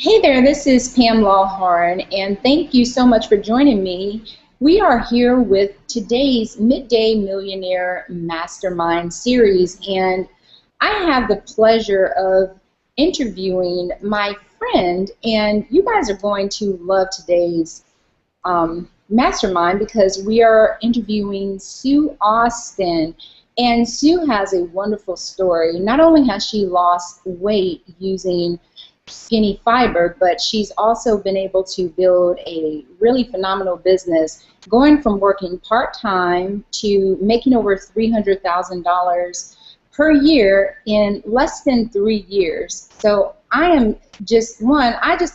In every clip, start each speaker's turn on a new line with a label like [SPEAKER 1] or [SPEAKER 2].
[SPEAKER 1] Hey there, this is Pam Lawhorn, and thank you so much for joining me. We are here with today's Midday Millionaire Mastermind series, and I have the pleasure of interviewing my friend, and you guys are going to love today's mastermind because we are interviewing Sue Austin. And Sue has a wonderful story. Not only has she lost weight using skinny fiber, but she's also been able to build a really phenomenal business, going from working part-time to making over $300,000 per year in less than 3 years. So I just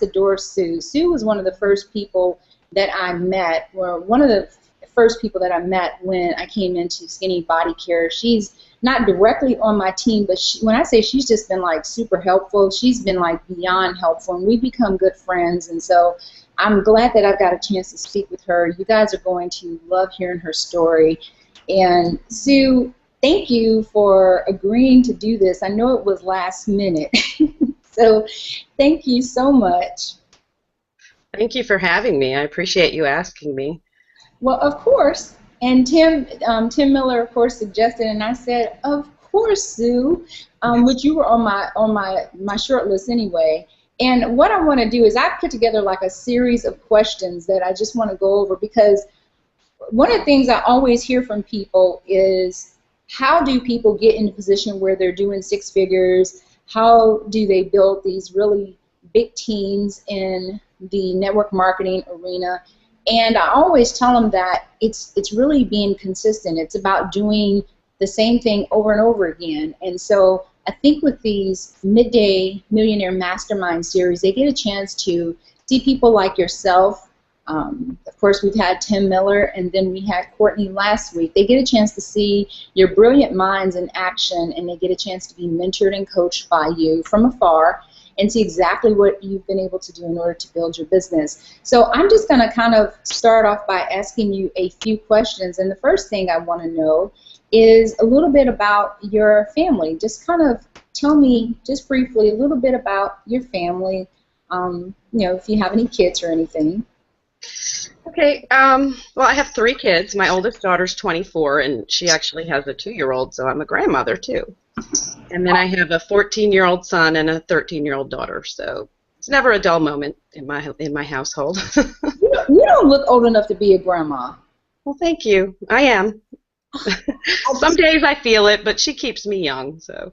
[SPEAKER 1] adore Sue. Sue was one of the first people that I met, or one of the first people that I met when I came into Skinny Body Care. She's not directly on my team, but when I say she's just been like super helpful, she's been like beyond helpful, and we've become good friends. And so I'm glad that I've got a chance to speak with her. You guys are going to love hearing her story. And Sue, thank you for agreeing to do this. I know it was last minute. So thank you so much.
[SPEAKER 2] Thank you for having me. I appreciate you asking me.
[SPEAKER 1] Well, of course. And Tim Miller, of course, suggested, and I said, of course, Sue, which you were on my short list anyway. And what I want to do is I put together like a series of questions that I just want to go over, because one of the things I always hear from people is, how do people get in a position where they're doing six figures? How do they build these really big teams in the network marketing arena? And I always tell them that it's really being consistent. It's about doing the same thing over and over again. And so I think with these Midday Millionaire Mastermind series, they get a chance to see people like yourself. Of course, we've had Tim Miller, and then we had Courtney last week. They get a chance to see your brilliant minds in action, and they get a chance to be mentored and coached by you from afar, and see exactly what you've been able to do in order to build your business. So I'm just going to kind of start off by asking you a few questions. And the first thing I want to know is a little bit about your family. Just kind of tell me, just briefly, a little bit about your family, if you have any kids or anything.
[SPEAKER 2] Okay, well, I have 3 kids. My oldest daughter's 24, and she actually has a 2-year-old, so I'm a grandmother, too. And then I have a 14-year-old son and a 13-year-old daughter, so it's never a dull moment in my household.
[SPEAKER 1] You don't look old enough to be a grandma.
[SPEAKER 2] Well, thank you. I am. Some days I feel it, but she keeps me young, so.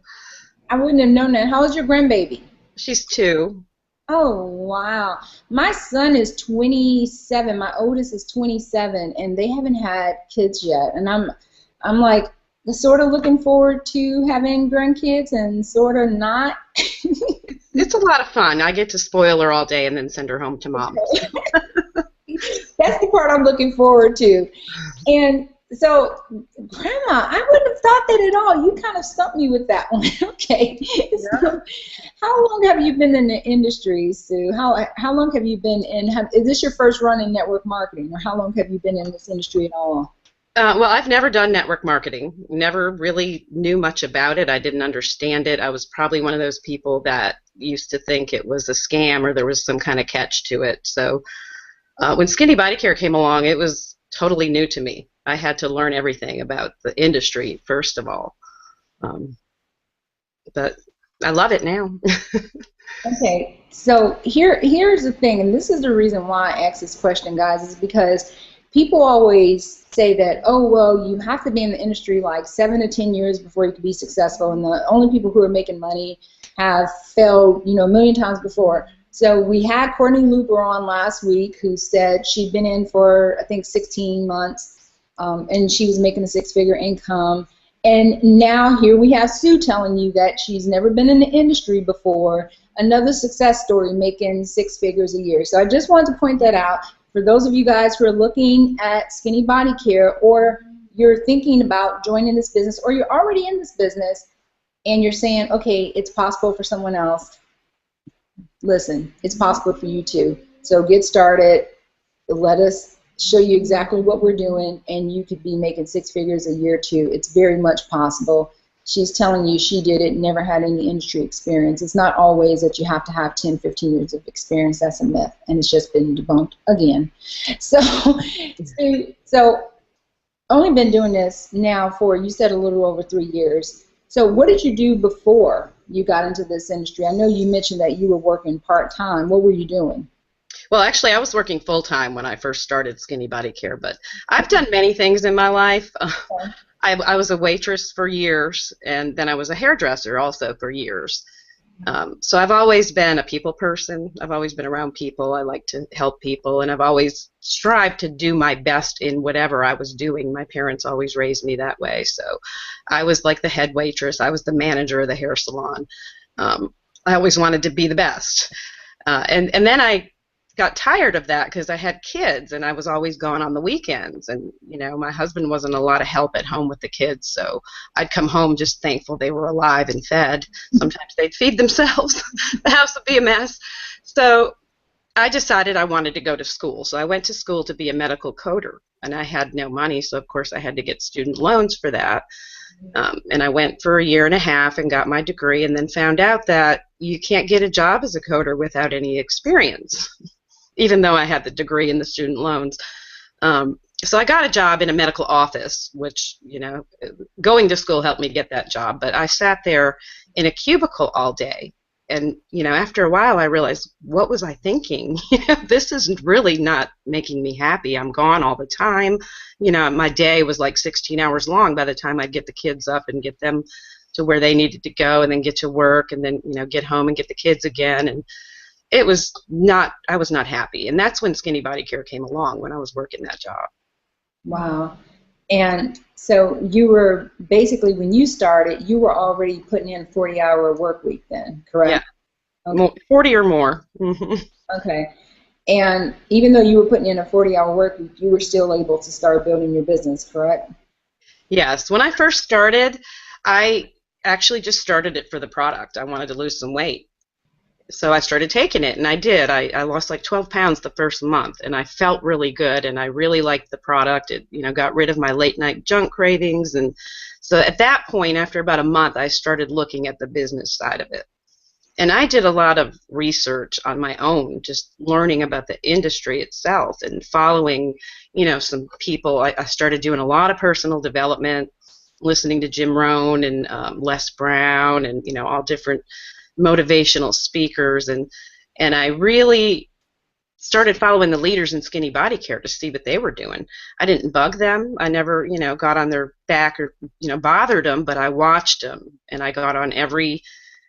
[SPEAKER 1] I wouldn't have known that. How old's your grandbaby?
[SPEAKER 2] She's 2.
[SPEAKER 1] Oh, wow. My son is 27. My oldest is 27, and they haven't had kids yet. And I'm like, sort of looking forward to having grandkids and sort of not.
[SPEAKER 2] It's a lot of fun. I get to spoil her all day and then send her home to mom.
[SPEAKER 1] That's the part I'm looking forward to. And so, Grandma, I wouldn't have thought that at all. You kind of stumped me with that one. Okay. Yeah. So, how long have you been in the industry, Sue? How long have you been in? Is this your first run in network marketing, or how long have you been in this industry at all?
[SPEAKER 2] Well, I've never done network marketing. Never really knew much about it. I didn't understand it. I was probably one of those people that used to think it was a scam or there was some kind of catch to it. So when Skinny Body Care came along, it was totally new to me. I had to learn everything about the industry, first of all. But I love it now.
[SPEAKER 1] Okay, so here's the thing, and this is the reason why I ask this question, guys, is because people always say that, oh, well, you have to be in the industry like 7 to 10 years before you can be successful, and the only people who are making money have failed, a million times before. So we had Courtney Luper on last week, who said she'd been in for, I think, 16 months, and she was making a 6-figure income. And now here we have Sue telling you that she's never been in the industry before, another success story, making 6 figures a year. So I just wanted to point that out. For those of you guys who are looking at Skinny Body Care, or you're thinking about joining this business, or you're already in this business and you're saying, okay, it's possible for someone else, listen, it's possible for you too. So get started. Let us show you exactly what we're doing, and you could be making 6 figures a year too. It's very much possible. she's telling you she did it, never had any industry experience. It's not always that you have to have 10, 15 years of experience. That's a myth, and it's just been debunked again. So, so only been doing this now for, you said, a little over 3 years. So what did you do before you got into this industry? I know you mentioned that you were working part-time. What were you doing?
[SPEAKER 2] Well, actually, I was working full-time when I first started Skinny Body Care, but I've done many things in my life.
[SPEAKER 1] Okay.
[SPEAKER 2] I was a waitress for years, and then I was a hairdresser also for years. So I've always been a people person. I've always been around people. I like to help people, and I've always strived to do my best in whatever I was doing. My parents always raised me that way. So I was like the head waitress. I was the manager of the hair salon. I always wanted to be the best. And then I got tired of that because I had kids and I was always gone on the weekends, and my husband wasn't a lot of help at home with the kids, so I'd come home just thankful they were alive and fed. Sometimes they'd feed themselves. The house would be a mess. So I decided I wanted to go to school, so I went to school to be a medical coder, and I had no money, so of course I had to get student loans for that. And I went for a year and a half and got my degree, and then found out that you can't get a job as a coder without any experience, even though I had the degree and the student loans. So I got a job in a medical office, which, going to school helped me get that job. But I sat there in a cubicle all day. And, after a while I realized, what was I thinking? This is really not making me happy. I'm gone all the time. My day was like 16 hours long by the time I'd get the kids up and get them to where they needed to go, and then get to work, and then, get home and get the kids again. And I was not happy. And that's when Skinny Body Care came along, when I was working that job.
[SPEAKER 1] Wow. And so you were basically, when you started, you were already putting in a 40-hour work week then, correct?
[SPEAKER 2] Yeah,
[SPEAKER 1] okay.
[SPEAKER 2] 40 or more.
[SPEAKER 1] Okay. And even though you were putting in a 40-hour work week, you were still able to start building your business, correct?
[SPEAKER 2] Yes. When I first started, I actually just started it for the product. I wanted to lose some weight. So I started taking it, and I did. I lost like 12 pounds the first month, and I felt really good, and I really liked the product. It, got rid of my late night junk cravings, and so at that point, after about a month, I started looking at the business side of it. And I did a lot of research on my own, just learning about the industry itself and following, some people. I started doing a lot of personal development, listening to Jim Rohn and Les Brown, and all different motivational speakers, and I really started following the leaders in Skinny Body Care to see what they were doing. I didn't bug them. I never, got on their back or, bothered them, but I watched them, and I got on every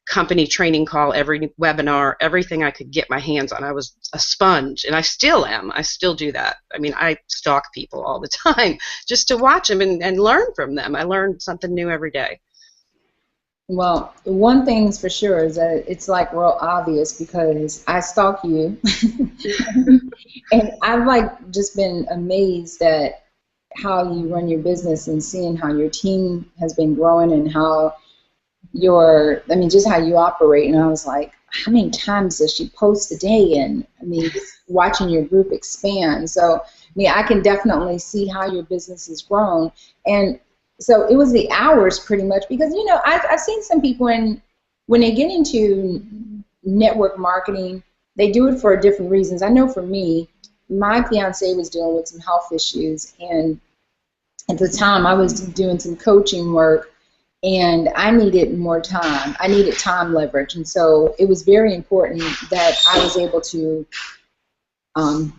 [SPEAKER 2] company training call, every webinar, everything I could get my hands on. I was a sponge, and I still am. I still do that. I mean, I stalk people all the time just to watch them and learn from them. I learn something new every day.
[SPEAKER 1] Well, one thing's for sure is that it's like real obvious, because I stalk you, and I've just been amazed at how you run your business and seeing how your team has been growing and how just how you operate. And I was like, how many times does she post a day? And just watching your group expand. So I can definitely see how your business has grown. And so it was the hours pretty much, because I've seen some people when they get into network marketing, they do it for different reasons. I know for me, my fiance was dealing with some health issues, and at the time I was doing some coaching work, and I needed more time. I needed time leverage, and so it was very important that I was able to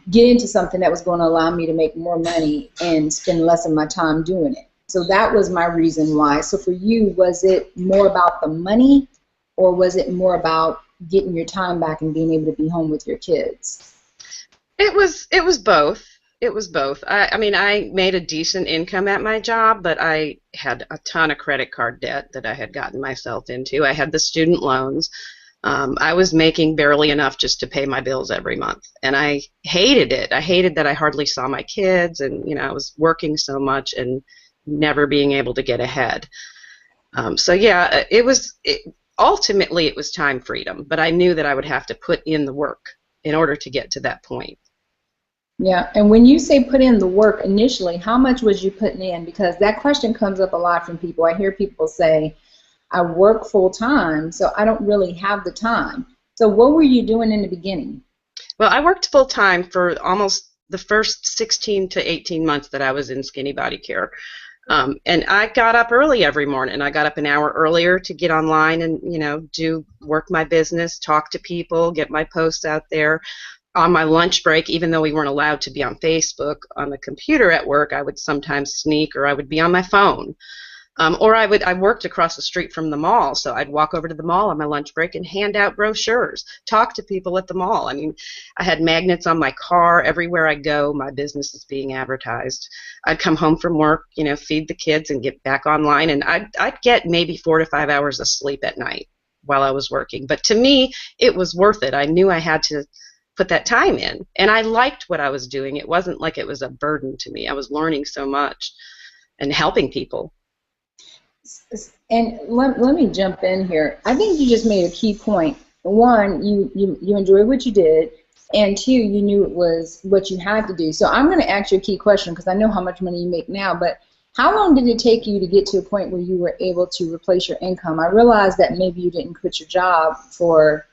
[SPEAKER 1] get into something that was going to allow me to make more money and spend less of my time doing it. So that was my reason why. So for you, was it more about the money, or was it more about getting your time back and being able to be home with your kids?
[SPEAKER 2] It was both. It was both. I made a decent income at my job, but I had a ton of credit card debt that I had gotten myself into. I had the student loans. I was making barely enough just to pay my bills every month, and I hated it. I hated that I hardly saw my kids, and I was working so much and never being able to get ahead. Ultimately it was time freedom, but I knew that I would have to put in the work in order to get to that point.
[SPEAKER 1] Yeah, and when you say put in the work initially, how much was you putting in? Because that question comes up a lot from people. I hear people say, I work full time, so I don't really have the time. So what were you doing in the beginning?
[SPEAKER 2] Well, I worked full time for almost the first 16 to 18 months that I was in skinny body care. And I got up early every morning. I got up an hour earlier to get online and, do work my business, talk to people, get my posts out there. On my lunch break, even though we weren't allowed to be on Facebook on the computer at work, I would sometimes sneak, or I would be on my phone. Or I worked across the street from the mall, so I'd walk over to the mall on my lunch break and hand out brochures, talk to people at the mall. I mean, I had magnets on my car. Everywhere I go, my business is being advertised. I'd come home from work, feed the kids and get back online, and I'd get maybe 4 to 5 hours of sleep at night while I was working. But to me, it was worth it. I knew I had to put that time in, and I liked what I was doing. It wasn't like it was a burden to me. I was learning so much and helping people.
[SPEAKER 1] And let me jump in here. I think you just made a key point. One, you enjoyed what you did, and two, you knew it was what you had to do. So I'm going to ask you a key question because I know how much money you make now, but how long did it take you to get to a point where you were able to replace your income? I realize that maybe you didn't quit your job for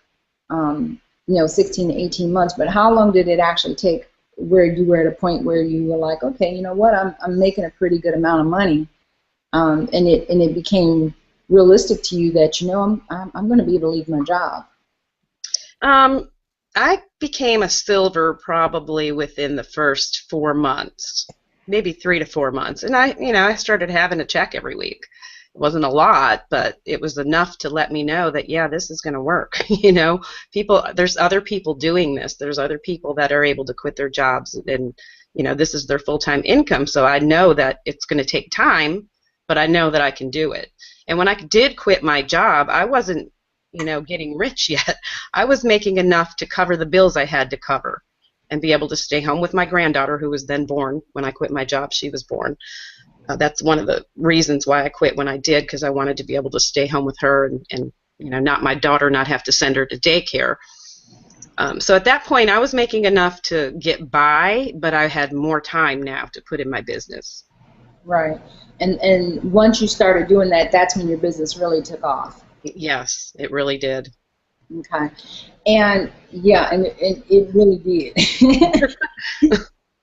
[SPEAKER 1] 16 to 18 months, but how long did it actually take where you were at a point where you were like, okay, you know what, I'm making a pretty good amount of money. And it became realistic to you that I'm going to be able to leave my job.
[SPEAKER 2] I became a silver probably within the first 4 months, maybe 3 to 4 months, and I started having a check every week. It wasn't a lot, but it was enough to let me know that this is going to work. There's other people doing this. There's other people that are able to quit their jobs, and this is their full-time income. So I know that it's going to take time, but I know that I can do it. And when I did quit my job, I wasn't, getting rich yet. I was making enough to cover the bills I had to cover and be able to stay home with my granddaughter, who was then born. When I quit my job, she was born. That's one of the reasons why I quit when I did, because I wanted to be able to stay home with her and not my daughter, not have to send her to daycare. So at that point, I was making enough to get by, but I had more time now to put in my business.
[SPEAKER 1] Right. And once you started doing that, that's when your business really took off.
[SPEAKER 2] Yes, it really did.
[SPEAKER 1] Okay. And it really did.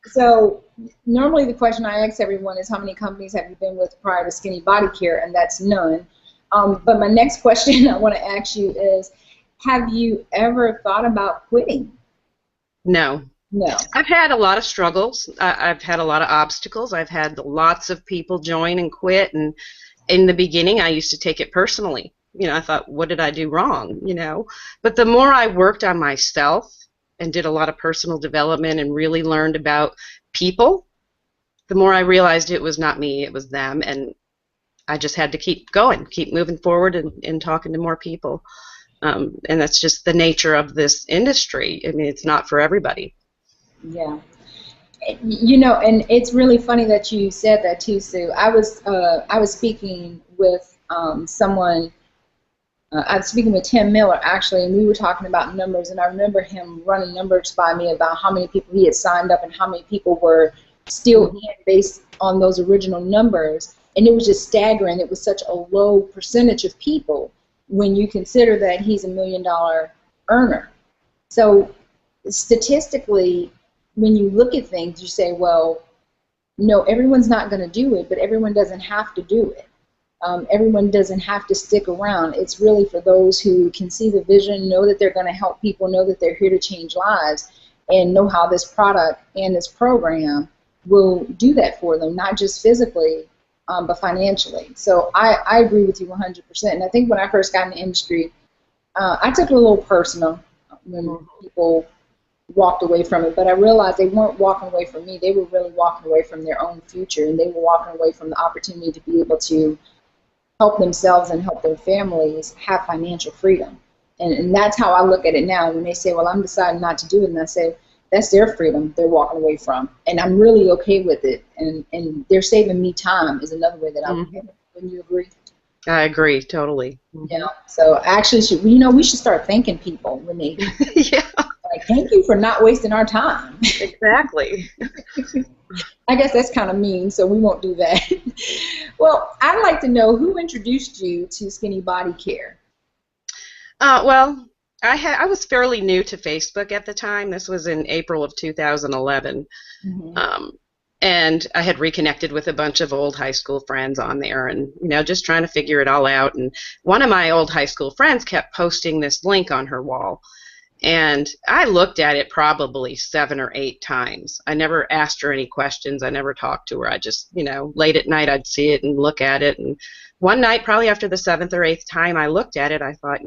[SPEAKER 1] So normally the question I ask everyone is, how many companies have you been with prior to Skinny Body Care? And that's none. But my next question I want to ask you is, have you ever thought about quitting?
[SPEAKER 2] No.
[SPEAKER 1] No.
[SPEAKER 2] I've had a lot of struggles. I've had a lot of obstacles. I've had lots of people join and quit. And in the beginning, I used to take it personally. I thought, what did I do wrong? But the more I worked on myself and did a lot of personal development and really learned about people, the more I realized it was not me, it was them. And I just had to keep going, keep moving forward and talking to more people. And that's just the nature of this industry. I mean, it's not for everybody.
[SPEAKER 1] Yeah. And it's really funny that you said that too, Sue. I was speaking with someone. I was speaking with Tim Miller, actually, and we were talking about numbers, and I remember him running numbers by me about how many people he had signed up and how many people were still in based on those original numbers, and it was just staggering. It was such a low percentage of people when you consider that he's $1 million earner. So statistically, when you look at things, you say, well, no, everyone's not going to do it, but everyone doesn't have to do it. Everyone doesn't have to stick around. It's really for those who can see the vision, know that they're going to help people, know that they're here to change lives, and know how this product and this program will do that for them, not just physically, but financially. So I agree with you 100%. And I think when I first got in the industry, I took it a little personal when people walked away from it, but I realized they weren't walking away from me. They were really walking away from their own future, and they were walking away from the opportunity to be able to help themselves and help their families have financial freedom. And that's how I look at it now. When they say, well, I'm deciding not to do it, and I say, that's their freedom they're walking away from. And I'm really okay with it. And they're saving me time is another way that I look at it. Wouldn't you agree?
[SPEAKER 2] I agree, totally.
[SPEAKER 1] Yeah. So actually, we should start thanking people when they
[SPEAKER 2] yeah.
[SPEAKER 1] Like, thank you for not wasting our time.
[SPEAKER 2] Exactly.
[SPEAKER 1] I guess that's kind of mean, so we won't do that. Well, I'd like to know who introduced you to Skinny Body Care.
[SPEAKER 2] Well, I was fairly new to Facebook at the time. This was in April of 2011.
[SPEAKER 1] Hmm.
[SPEAKER 2] Um, and I had reconnected with a bunch of old high school friends on there and, just trying to figure it all out. And one of my old high school friends kept posting this link on her wall. And I looked at it probably 7 or 8 times. I never asked her any questions. I never talked to her. I just, late at night I'd see it and look at it. And one night, probably after the 7th or 8th time I looked at it, I thought,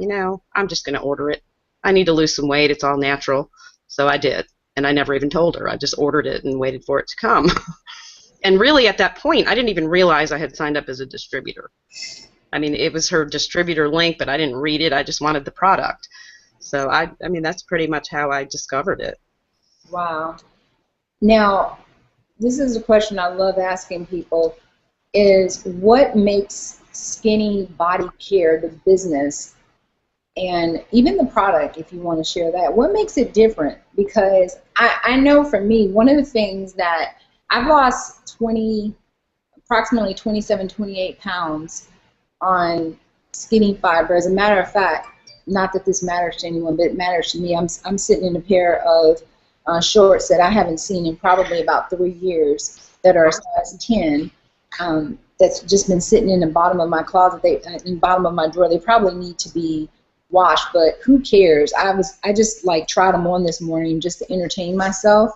[SPEAKER 2] I'm just going to order it. I need to lose some weight. It's all natural. So I did. And I never even told her. I just ordered it and waited for it to come. And really at that point, I didn't even realize I had signed up as a distributor. I mean, it was her distributor link, but I didn't read it. I just wanted the product. So I mean, that's pretty much how I discovered it.
[SPEAKER 1] Wow. Now, this is a question I love asking people, is what makes Skinny Body Care, the business, and even the product, if you want to share that, what makes it different? Because I know for me, one of the things that I've lost approximately 27, 28 pounds on Skinny Fiber. As a matter of fact, not that this matters to anyone, but it matters to me. I'm sitting in a pair of shorts that I haven't seen in probably about 3 years that are a size 10. That's just been sitting in the bottom of my closet, in the bottom of my drawer. They probably need to be washed, but who cares? I just like tried them on this morning just to entertain myself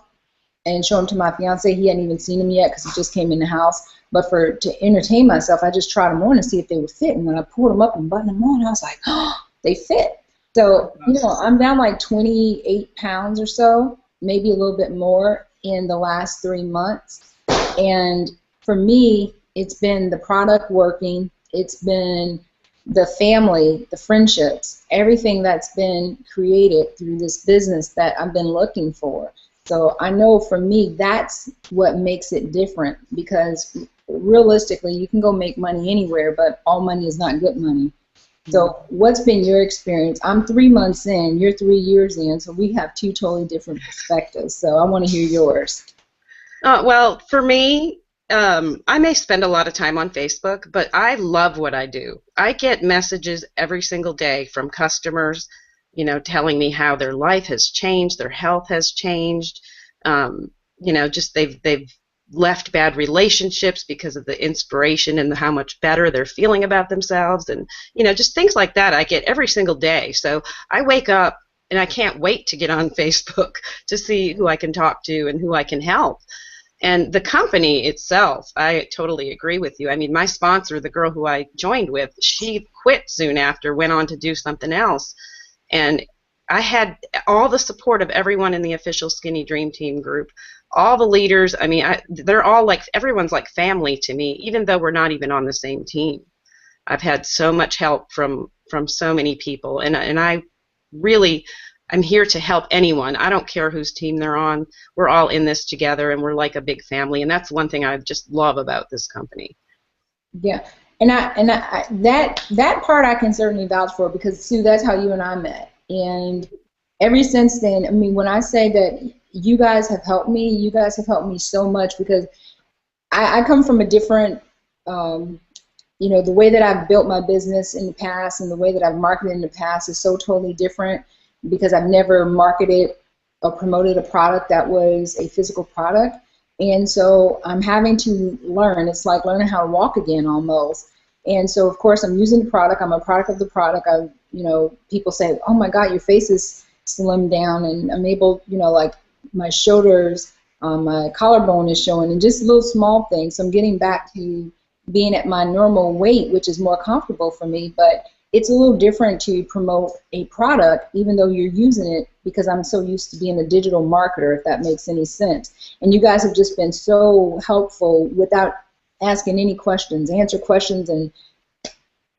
[SPEAKER 1] and show them to my fiance. He hadn't even seen them yet because he just came in the house. But to entertain myself, I just tried them on to see if they would fit. And when I pulled them up and buttoned them on, I was like, oh, they fit. So, I'm down like 28 pounds or so, maybe a little bit more in the last 3 months. And for me, it's been the product working. It's been the family, the friendships, everything that's been created through this business that I've been looking for. So I know for me, that's what makes it different, because realistically, you can go make money anywhere, but all money is not good money. So what's been your experience? I'm 3 months in, you're 3 years in, so we have two totally different perspectives. So I want to hear yours.
[SPEAKER 2] Well, for me, I may spend a lot of time on Facebook, but I love what I do. I get messages every single day from customers, telling me how their life has changed, their health has changed. Just they've left bad relationships because of the inspiration and how much better they're feeling about themselves, and just things like that I get every single day. So I wake up and I can't wait to get on Facebook to see who I can talk to and who I can help. And the company itself, I totally agree with you. I mean, my sponsor, the girl who I joined with, she quit soon after, went on to do something else. And I had all the support of everyone in the official Skinny Dream Team group, all the leaders. I mean, they're all like, everyone's like family to me, even though we're not even on the same team. I've had so much help from so many people, and I really, I'm here to help anyone. I don't care whose team they're on. We're all in this together, and we're like a big family, and that's one thing I just love about this company.
[SPEAKER 1] Yeah, and that part I can certainly vouch for, because Sue, that's how you and I met. And ever since then, I mean, when I say that you guys have helped me, you guys have helped me so much, because I come from a different, the way that I've built my business in the past and the way that I've marketed in the past is so totally different, because I've never marketed or promoted a product that was a physical product. And so I'm having to learn. It's like learning how to walk again almost. And so, of course, I'm using the product. I'm a product of the product. People say, oh, my God, your face is slimmed down. And I'm able, like my shoulders, my collarbone is showing, and just little small things. So I'm getting back to being at my normal weight, which is more comfortable for me. But it's a little different to promote a product, even though you're using it, because I'm so used to being a digital marketer, if that makes any sense. And you guys have just been so helpful without asking any questions, answer questions, and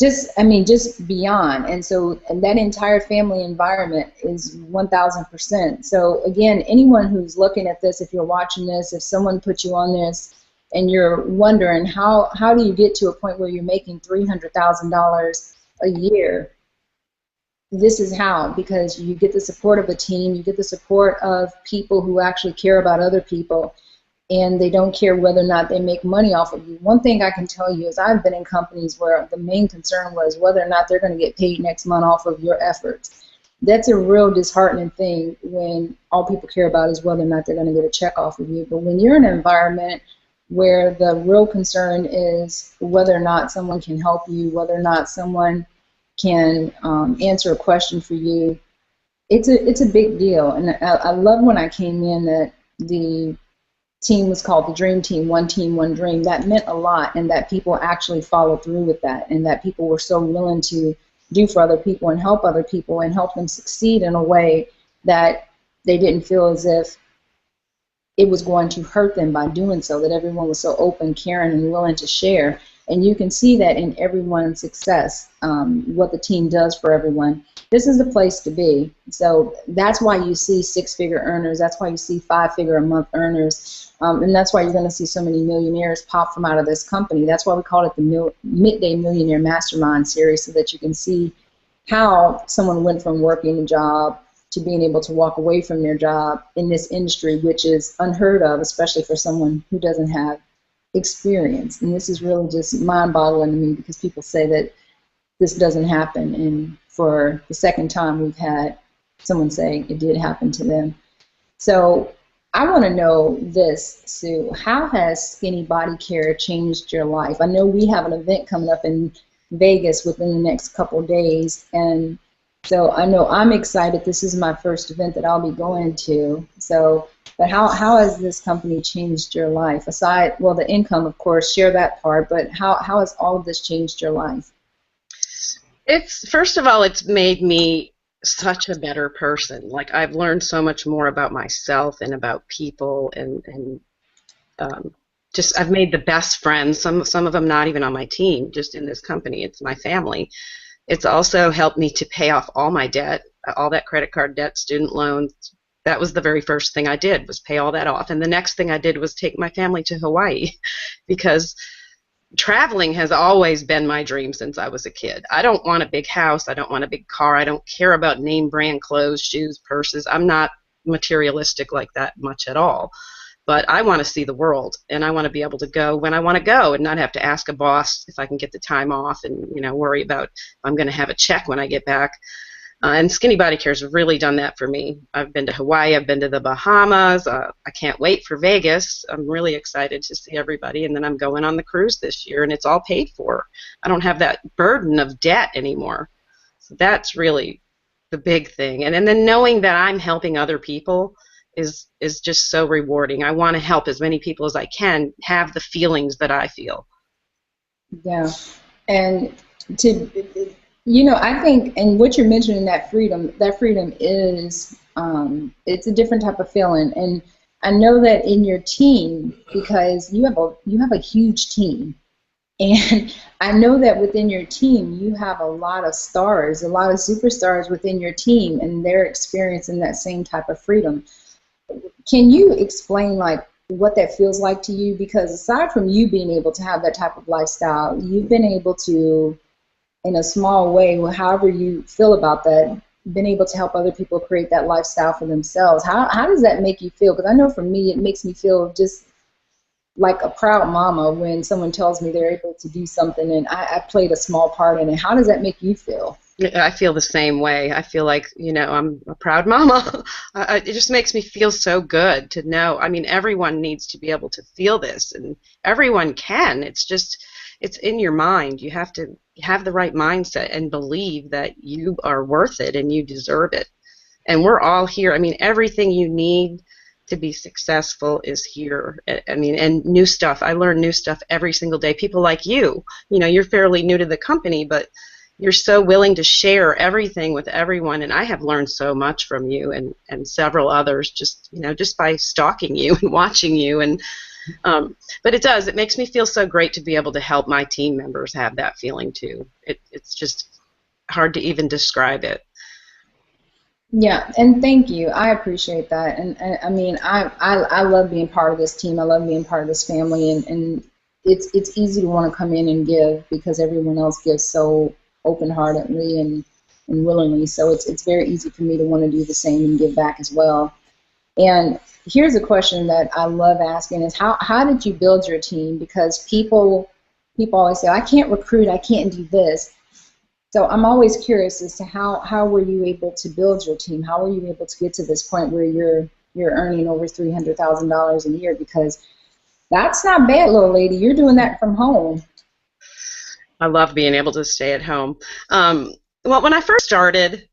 [SPEAKER 1] just beyond. And so, and that entire family environment is 1,000%. So again, anyone who's looking at this, if you're watching this, if someone put you on this, and you're wondering how do you get to a point where you're making $300,000 a year, this is how, because you get the support of a team, you get the support of people who actually care about other people. and they don't care whether or not they make money off of you. One thing I can tell you is I've been in companies where the main concern was whether or not they're going to get paid next month off of your efforts. That's a real disheartening thing when all people care about is whether or not they're going to get a check off of you. But when you're in an environment where the real concern is whether or not someone can help you, whether or not someone can answer a question for you, it's a big deal. And I love when I came in that the team was called the Dream Team, one dream. That meant a lot, and that people actually followed through with that, and that people were so willing to do for other people and help other people and help them succeed in a way that they didn't feel as if it was going to hurt them by doing so, that everyone was so open, caring, and willing to share. And you can see that in everyone's success, what the team does for everyone. This is the place to be. So that's why you see six-figure earners. That's why you see five-figure-a-month earners. And that's why you're going to see so many millionaires pop from out of this company. That's why we call it the Midday Millionaire Mastermind series, so that you can see how someone went from working a job to being able to walk away from their job in this industry, which is unheard of, especially for someone who doesn't have experience. And this is really just mind-boggling to me, because people say that this doesn't happen, and for the second time we've had someone say it did happen to them. So I want to know this, Sue. How has Skinny Body Care changed your life? I know we have an event coming up in Vegas within the next couple of days, and so I know I'm excited. This is my first event that I'll be going to. So, but how has this company changed your life? Aside, well, the income, of course, share that part, but how has all of this changed your life?
[SPEAKER 2] First of all, it's made me such a better person. Like, I've learned so much more about myself and about people, and just I've made the best friends. Some of them not even on my team, just in this company. It's my family. It's also helped me to pay off all my debt, all that credit card debt, student loans. That was the very first thing I did, was pay all that off. And the next thing I did was take my family to Hawaii, because traveling has always been my dream since I was a kid. I don't want a big house. I don't want a big car. I don't care about name brand clothes, shoes, purses. I'm not materialistic like that much at all. But I want to see the world, and I want to be able to go when I want to go and not have to ask a boss if I can get the time off, and worry about if I'm going to have a check when I get back. And Skinny Body Care has really done that for me. I've been to Hawaii. I've been to the Bahamas. I can't wait for Vegas. I'm really excited to see everybody, and then I'm going on the cruise this year, and it's all paid for. I don't have that burden of debt anymore. So that's really the big thing. And then knowing that I'm helping other people is just so rewarding. I want to help as many people as I can have the feelings that I feel.
[SPEAKER 1] Yeah, and I think, and what you're mentioning, that freedom is, it's a different type of feeling. And I know that in your team, because you have a huge team, and I know that within your team you have a lot of stars, a lot of superstars within your team, and they're experiencing that same type of freedom. Can you explain what that feels like to you? Because aside from you being able to have that type of lifestyle, you've been able to, in a small way, however you feel about that, been able to help other people create that lifestyle for themselves. How does that make you feel? Because I know for me, it makes me feel just like a proud mama when someone tells me they're able to do something and I played a small part in it. How does that make you feel?
[SPEAKER 2] I feel the same way. I feel like, I'm a proud mama. It just makes me feel so good to know. I mean, everyone needs to be able to feel this, and everyone can. It's in your mind. You have to have the right mindset and believe that you are worth it and you deserve it. And we're all here. I mean, everything you need to be successful is here. I mean, and new stuff. I learn new stuff every single day. People like you, you're fairly new to the company, but you're so willing to share everything with everyone, and I have learned so much from you and several others just by stalking you and watching you. And but it makes me feel so great to be able to help my team members have that feeling too. It's just hard to even describe it.
[SPEAKER 1] Yeah, and thank you. I appreciate that. And I mean, I love being part of this team. I love being part of this family, and it's easy to want to come in and give because everyone else gives so open-heartedly and willingly. So it's very easy for me to want to do the same and give back as well. And here's a question that I love asking is how did you build your team? Because people always say, I can't recruit, I can't do this. So I'm always curious as to how were you able to build your team? How were you able to get to this point where you're earning over $300,000 a year? Because that's not bad, little lady. You're doing that from home.
[SPEAKER 2] I love being able to stay at home. Well, when I first started,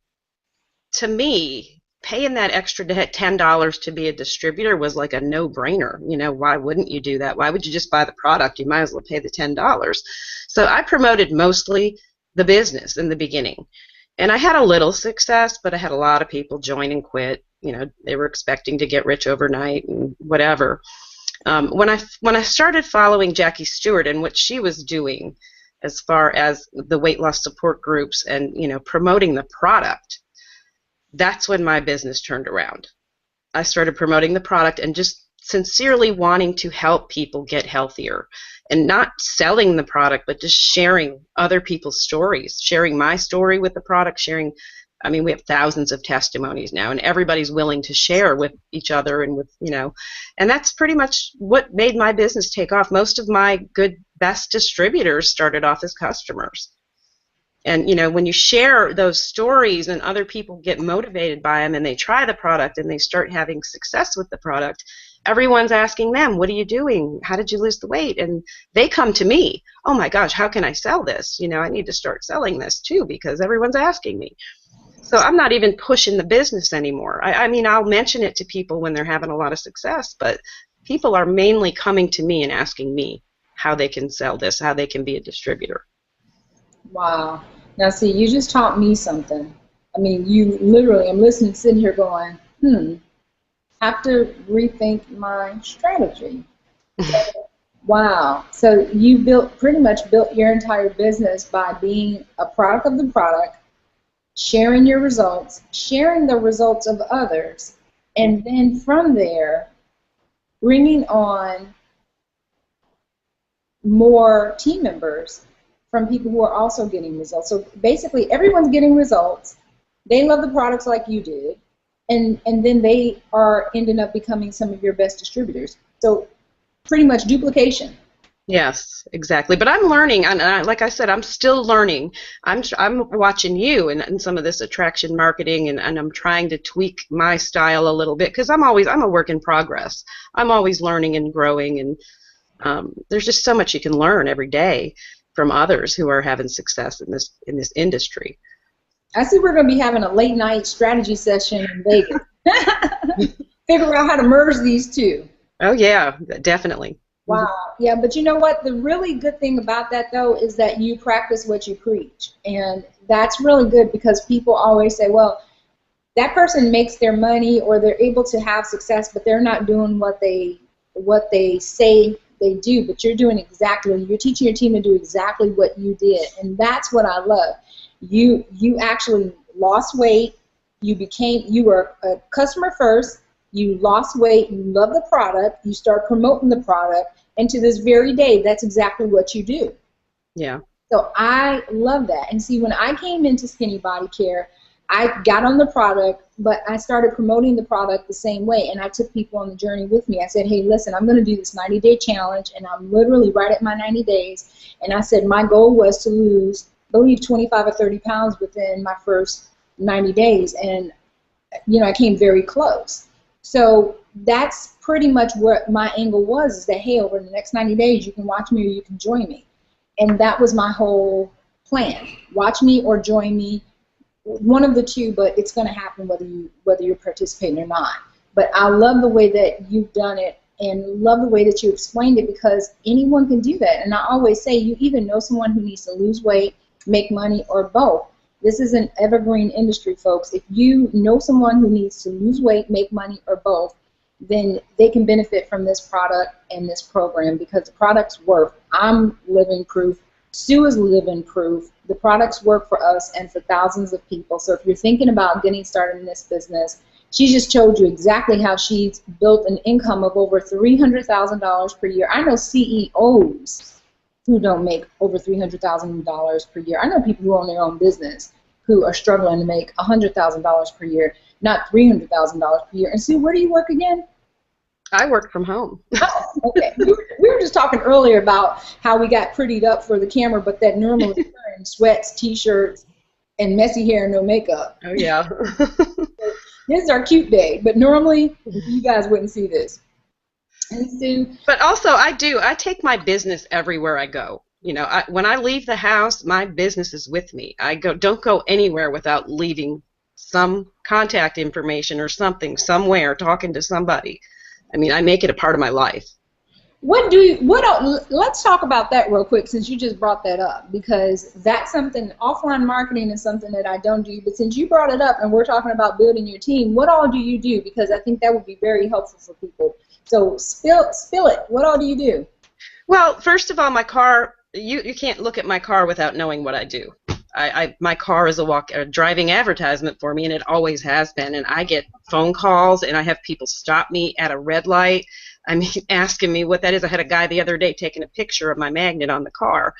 [SPEAKER 2] to me, paying that extra $10 to be a distributor was like a no-brainer. You know, why wouldn't you do that? Why would you just buy the product? You might as well pay the $10. So I promoted mostly the business in the beginning. And I had a little success, but I had a lot of people join and quit. You know, they were expecting to get rich overnight and whatever. When I started following Jackie Stewart and what she was doing as far as the weight loss support groups and, you know, promoting the product, that's when my business turned around. I started promoting the product and just sincerely wanting to help people get healthier and not selling the product, but just sharing other people's stories, sharing my story with the product, sharing. I mean, we have thousands of testimonies now, and everybody's willing to share with each other and with, you know, and that's pretty much what made my business take off. Most of my best distributors started off as customers. And, you know, when you share those stories and other people get motivated by them and they try the product and they start having success with the product, everyone's asking them, what are you doing? How did you lose the weight? And they come to me, oh my gosh, how can I sell this? You know, I need to start selling this too because everyone's asking me. So I'm not even pushing the business anymore. I mean, I'll mention it to people when they're having a lot of success, but people are mainly coming to me and asking me how they can sell this, how they can be a distributor.
[SPEAKER 1] Wow. Now, see, you just taught me something. I mean, you literally, I'm listening, sitting here going, have to rethink my strategy. Wow. So you pretty much built your entire business by being a product of the product, sharing your results, sharing the results of others, and then from there, bringing on more team members from people who are also getting results. So basically, everyone's getting results. They love the products like you did, and then they are ending up becoming some of your best distributors. So pretty much duplication.
[SPEAKER 2] Yes, exactly. But I'm learning, and like I said, I'm still learning. I'm watching you and some of this attraction marketing, and I'm trying to tweak my style a little bit because I'm a work in progress. I'm always learning and growing, and there's just so much you can learn every day from others who are having success in this industry.
[SPEAKER 1] I see we're going to be having a late night strategy session in Vegas. Figure out how to merge these two.
[SPEAKER 2] Oh yeah, definitely.
[SPEAKER 1] Wow. Yeah, but you know what? The really good thing about that, though, is that you practice what you preach. And that's really good because people always say, well, that person makes their money or they're able to have success, but they're not doing what they say they do. But you're teaching your team to do exactly what you did. And that's what I love. You actually lost weight. You were a customer first. You lost weight, you love the product, you start promoting the product, and to this very day, that's exactly what you do.
[SPEAKER 2] Yeah.
[SPEAKER 1] So I love that. And see, when I came into Skinny Body Care, I got on the product, but I started promoting the product the same way, and I took people on the journey with me. I said, hey, listen, I'm going to do this 90-day challenge, and I'm literally right at my 90 days, and I said my goal was to lose, I believe, 25 or 30 pounds within my first 90 days, and, you know, I came very close. So that's pretty much what my angle was, is that, hey, over the next 90 days, you can watch me or you can join me. And that was my whole plan. Watch me or join me, one of the two, but it's going to happen whether you're participating or not. But I love the way that you've done it and love the way that you explained it because anyone can do that. And I always say you either know someone who needs to lose weight, make money, or both. This is an evergreen industry, folks. If you know someone who needs to lose weight, make money, or both, then they can benefit from this product and this program because the products work. I'm living proof. Sue is living proof. The products work for us and for thousands of people. So if you're thinking about getting started in this business, she just showed you exactly how she's built an income of over $300,000 per year. I know CEOs who don't make over $300,000 per year. I know people who own their own business who are struggling to make $100,000 per year, not $300,000 per year. And Sue, where do you work again?
[SPEAKER 2] I work from home.
[SPEAKER 1] Oh, okay. We were just talking earlier about how we got prettied up for the camera, but that normally is wearing sweats, T-shirts, and messy hair and no makeup.
[SPEAKER 2] Oh, yeah.
[SPEAKER 1] This is our cute day, but normally you guys wouldn't see this. And Sue,
[SPEAKER 2] but also, I take my business everywhere I go. You know, when I leave the house, my business is with me. Don't go anywhere without leaving some contact information or something somewhere, talking to somebody. I mean, I make it a part of my life. Let's talk about that real quick, since you just brought that up, because that's something, offline marketing is something that I don't do, but since you brought it up and we're talking about building your team, what all do you do? Because I think that would be very helpful for people. So spill it. What all do you do? Well, first of all, my car, you can't look at my car without knowing what I do. My car is a driving advertisement for me, and it always has been. And I get phone calls, and I have people stop me at a red light. I mean, asking me what that is. I had a guy the other day taking a picture of my magnet on the car.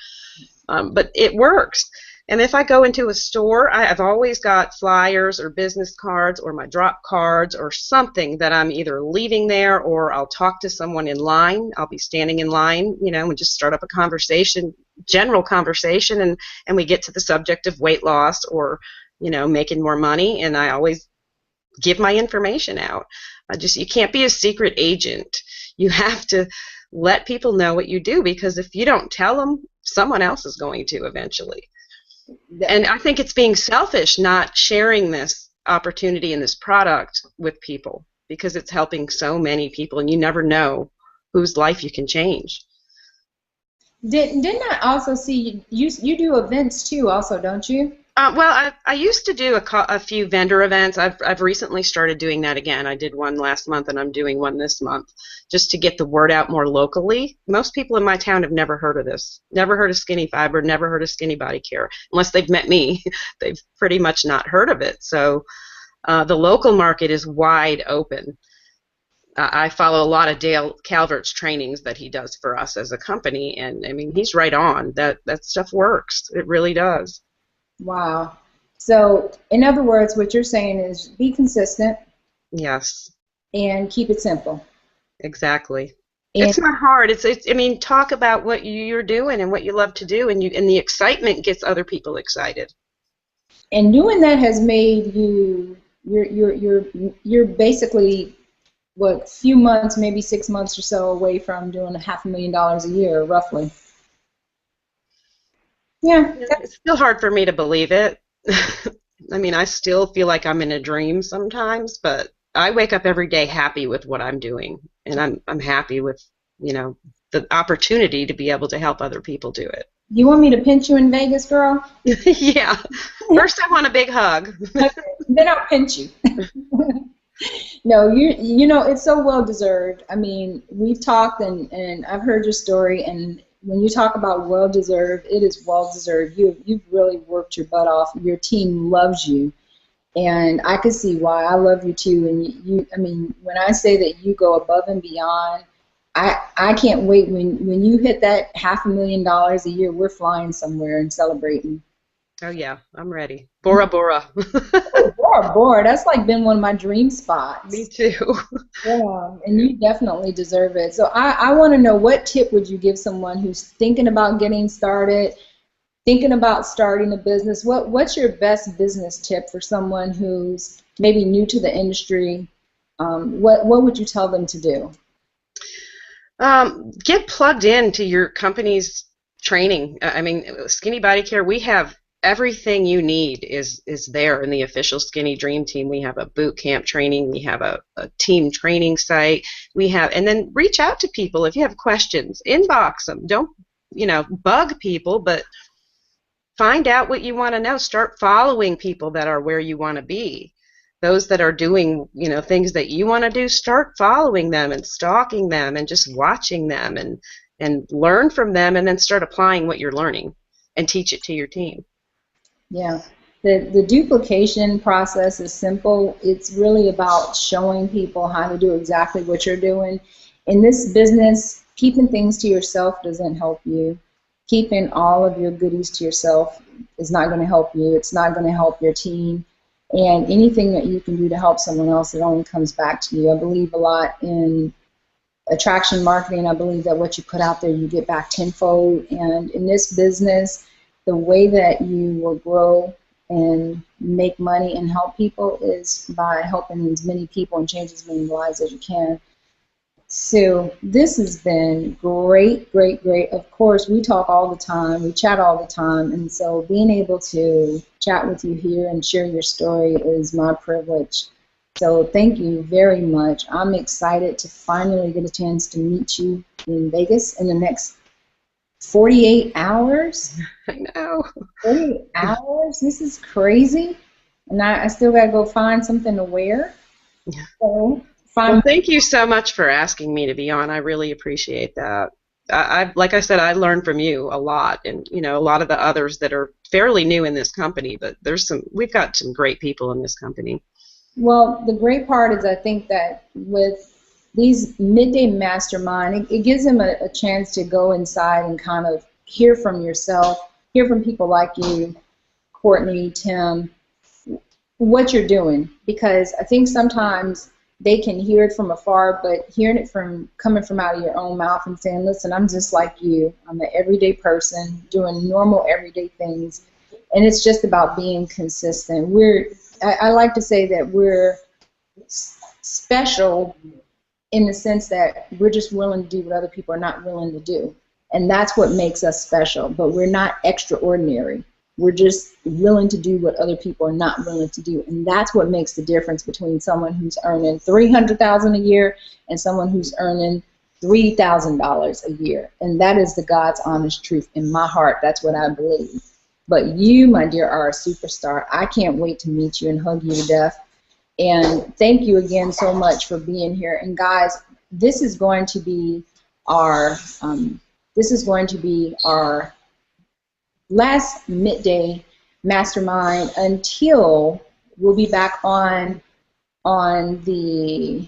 [SPEAKER 2] But it works. And if I go into a store, I've always got flyers or business cards or my drop cards or something that I'm either leaving there, or I'll talk to someone in line. I'll be standing in line, you know, and just start up a conversation, general conversation, and we get to the subject of weight loss or, you know, making more money, and I always give my information out. You can't be a secret agent. You have to let people know what you do, because if you don't tell them, someone else is going to eventually. And I think it's being selfish not sharing this opportunity and this product with people, because it's helping so many people, and you never know whose life you can change.
[SPEAKER 1] Didn't I also see you do events too also, don't you?
[SPEAKER 2] Well, I used to do a few vendor events. I've recently started doing that again. I did one last month, and I'm doing one this month, just to get the word out more locally. Most people in my town have never heard of this, never heard of Skinny Fiber, never heard of Skinny Body Care. Unless they've met me, they've pretty much not heard of it. So the local market is wide open. I follow a lot of Dale Calvert's trainings that he does for us as a company, and I mean, he's right on. That stuff works. It really does.
[SPEAKER 1] Wow. So, in other words, what you're saying is be consistent.
[SPEAKER 2] Yes.
[SPEAKER 1] And keep it simple.
[SPEAKER 2] Exactly. And it's not hard. I mean, talk about what you're doing and what you love to do, and the excitement gets other people excited.
[SPEAKER 1] And doing that has made you're basically what, few months, maybe 6 months or so away from doing $500,000 a year, roughly. Yeah.
[SPEAKER 2] It's still hard for me to believe it. I mean, I still feel like I'm in a dream sometimes, but I wake up every day happy with what I'm doing, and I'm happy with, you know, the opportunity to be able to help other people do it.
[SPEAKER 1] You want me to pinch you in Vegas, girl?
[SPEAKER 2] Yeah. First, I want a big hug.
[SPEAKER 1] Okay. Then I'll pinch you. No, you know, it's so well deserved. I mean, we've talked, and I've heard your story, and when you talk about well deserved, it is well deserved. You've really worked your butt off. Your team loves you, and I can see why. I love you too. And I mean, when I say that you go above and beyond, I can't wait when you hit that $500,000 a year. We're flying somewhere and celebrating.
[SPEAKER 2] Oh yeah, I'm ready. Bora Bora.
[SPEAKER 1] Oh, Bora Bora. That's like been one of my dream spots.
[SPEAKER 2] Me too.
[SPEAKER 1] Yeah, and you definitely deserve it. So I want to know, what tip would you give someone who's thinking about getting started, thinking about starting a business? What's your best business tip for someone who's maybe new to the industry? What would you tell them to do?
[SPEAKER 2] Get plugged into your company's training. I mean, Skinny Body Care, we have everything you need is there in the official Skinny Dream Team. We have a boot camp training. We have a team training site. And then reach out to people if you have questions. Inbox them. Don't, bug people, but find out what you want to know. Start following people that are where you want to be. Those that are doing, things that you want to do, start following them and stalking them and just watching them and learn from them, and then start applying what you're learning and teach it to your team.
[SPEAKER 1] Yeah. The duplication process is simple. It's really about showing people how to do exactly what you're doing. In this business, keeping things to yourself doesn't help you. keeping all of your goodies to yourself is not going to help you. It's not going to help your team. And anything that you can do to help someone else, it only comes back to you. I believe a lot in attraction marketing. I believe that what you put out there, you get back tenfold. And in this business, the way that you will grow and make money and help people is by helping as many people and change as many lives as you can. So this has been great, great, great. Of course, we talk all the time, we chat all the time, and so being able to chat with you here and share your story is my privilege. So thank you very much. I'm excited to finally get a chance to meet you in Vegas in the next 48 hours.
[SPEAKER 2] I know.
[SPEAKER 1] 48 hours? This is crazy. And I still got to go find something to wear. So,
[SPEAKER 2] well, thank you so much for asking me to be on. I really appreciate that. Like I said, I learned from you a lot, and a lot of the others that are fairly new in this company. But we've got some great people in this company.
[SPEAKER 1] Well, the great part is I think that with these Midday Mastermind, it gives them a chance to go inside and kind of hear from yourself, hear from people like you, Courtney, Tim, what you're doing. Because I think sometimes they can hear it from afar, but hearing it coming from out of your own mouth and saying, listen, I'm just like you. I'm an everyday person doing normal everyday things. And it's just about being consistent. I like to say that we're special in the sense that we're just willing to do what other people are not willing to do. And that's what makes us special. But we're not extraordinary. We're just willing to do what other people are not willing to do. And that's what makes the difference between someone who's earning $300,000 a year and someone who's earning $3,000 a year. And that is the God's honest truth in my heart. That's what I believe. But you, my dear, are a superstar. I can't wait to meet you and hug you to death. And thank you again so much for being here. And guys, this is going to be our last Midday Mastermind until we'll be back on the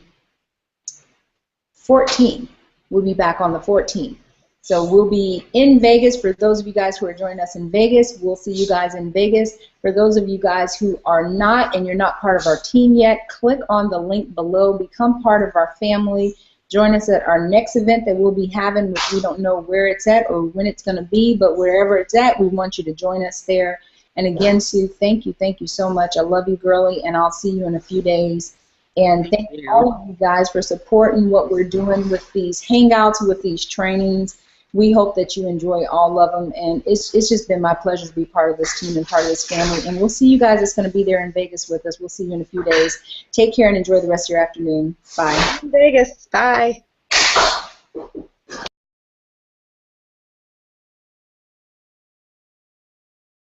[SPEAKER 1] 14th. We'll be back on the 14th. So we'll be in Vegas. For those of you guys who are joining us in Vegas, we'll see you guys in Vegas. For those of you guys who are not and you're not part of our team yet, click on the link below. Become part of our family. Join us at our next event that we'll be having, which we don't know where it's at or when it's going to be, but wherever it's at, we want you to join us there. And again, Sue, thank you so much. I love you, girly, and I'll see you in a few days. And thank you all of you guys for supporting what we're doing with these hangouts, with these trainings. We hope that you enjoy all of them, and it's just been my pleasure to be part of this team and part of this family. And we'll see you guys that's going to be there in Vegas with us. We'll see you in a few days. Take care and enjoy the rest of your afternoon. Bye.
[SPEAKER 2] Vegas. Bye.